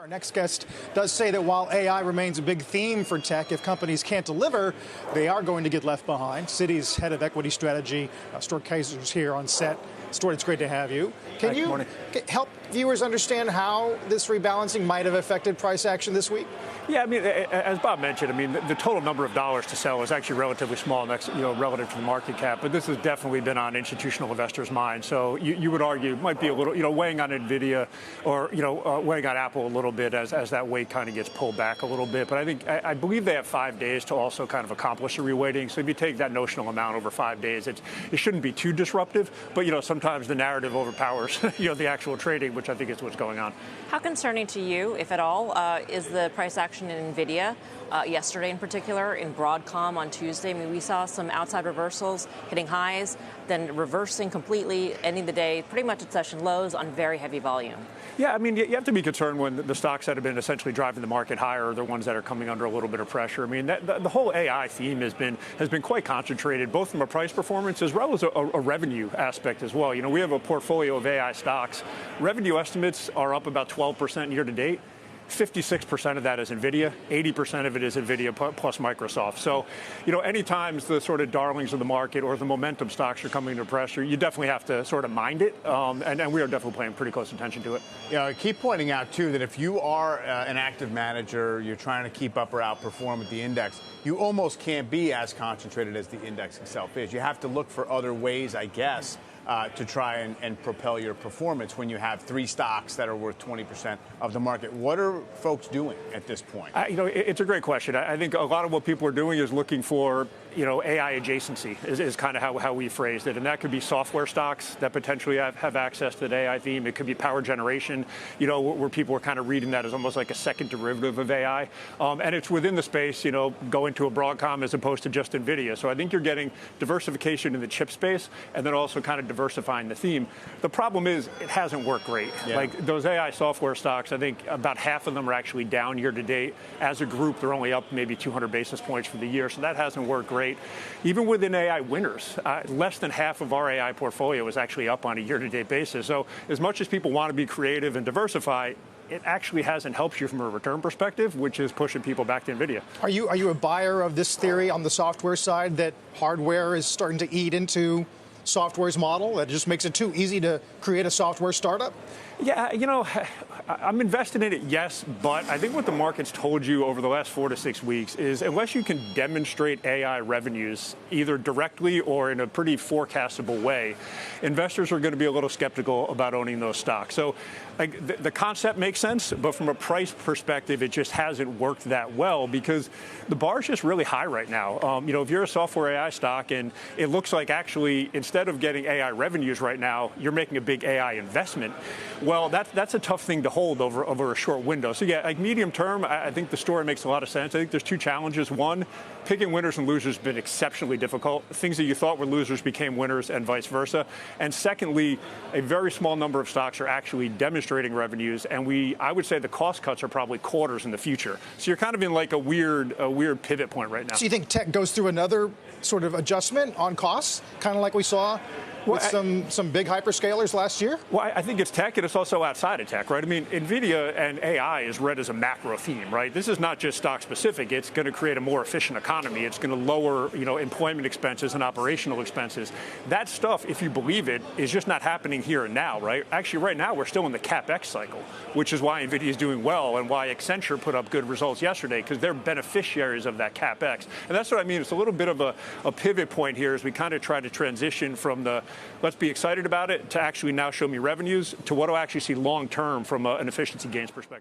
Our next guest does say that while AI remains a big theme for tech, if companies can't deliver, they are going to get left behind. Citi's head of equity strategy, Stuart Kaiser, is here on set. Stuart, it's great to have you. Can you help viewers understand how this rebalancing might have affected price action this week? Yeah, I mean, as Bob mentioned, I mean, the total number of dollars to sell is actually relatively small next, relative to the market cap, but this has definitely been on institutional investors' minds. So you would argue it might be a little, weighing on Nvidia or, weighing on Apple a little bit as that weight kind of gets pulled back a little bit. But I believe they have 5 days to also kind of accomplish a reweighting. So if you take that notional amount over 5 days, it shouldn't be too disruptive. But, sometimes the narrative overpowers, the actual trading, which I think is what's going on. How concerning to you, if at all, is the price action in Nvidia yesterday in particular, in Broadcom on Tuesday? I mean, we saw some outside reversals hitting highs, then reversing completely, ending the day pretty much at session lows on very heavy volume. Yeah, I mean, you have to be concerned when the stocks that have been essentially driving the market higher are the ones that are coming under a little bit of pressure. I mean, the whole AI theme has been quite concentrated, both from a price performance as well as a revenue aspect as well. We have a portfolio of AI stocks. Revenue estimates are up about 12% year to date. 56% of that is Nvidia, 80% of it is Nvidia plus Microsoft. So, any times the sort of darlings of the market or the momentum stocks are coming under pressure, you definitely have to sort of mind it, and we are definitely paying pretty close attention to it. I keep pointing out, too, that if you are an active manager, you're trying to keep up or outperform with the index, you almost can't be as concentrated as the index itself is. You have to look for other ways, I guess, to try and propel your performance when you have 3 stocks that are worth 20% of the market. What are folks doing at this point? It's a great question. I think a lot of what people are doing is looking for, AI adjacency is kind of how we phrased it. And that could be software stocks that potentially have access to the AI theme. It could be power generation, where people are kind of reading that as almost like a second derivative of AI. And it's within the space, going to a Broadcom as opposed to just Nvidia. So I think you're getting diversification in the chip space and then also kind of diversifying the theme. The problem is it hasn't worked great. Yeah. Like those AI software stocks, I think about half of them are actually down year to date. As a group, they're only up maybe 200 basis points for the year. So that hasn't worked great. Even within AI winners, less than half of our AI portfolio is actually up on a year-to-date basis. So as much as people want to be creative and diversify, it actually hasn't helped you from a return perspective, which is pushing people back to Nvidia. Are you a buyer of this theory on the software side that hardware is starting to eat into software's model? That just makes it too easy to create a software startup? Yeah, I'm invested in it, yes, but I think what the market's told you over the last 4 to 6 weeks is unless you can demonstrate AI revenues either directly or in a pretty forecastable way, investors are going to be a little skeptical about owning those stocks. So the concept makes sense, but from a price perspective, it just hasn't worked that well because the bar is just really high right now. If you're a software AI stock and it looks like actually instead of getting AI revenues right now, you're making a big AI investment. Well, that's a tough thing to hold over a short window. So yeah, like medium term, I think the story makes a lot of sense. I think there's 2 challenges. One, picking winners and losers has been exceptionally difficult. Things that you thought were losers became winners and vice versa. And secondly, a very small number of stocks are actually demonstrating revenues. And I would say the cost cuts are probably quarters in the future. So you're kind of in like a weird pivot point right now. So you think tech goes through another sort of adjustment on costs, kind of like we saw with some big hyperscalers last year? Well, I think it's tech, and it's also outside of tech, right? I mean, Nvidia and AI is read as a macro theme, right? This is not just stock specific. It's going to create a more efficient economy. It's going to lower, employment expenses and operational expenses. That stuff, if you believe it, is just not happening here and now, right? Actually, right now, we're still in the CapEx cycle, which is why Nvidia is doing well and why Accenture put up good results yesterday, because they're beneficiaries of that CapEx. And that's what I mean. It's a little bit of a pivot point here as we kind of try to transition from the let's be excited about it to actually now show me revenues to what do I actually see long term from an efficiency gains perspective.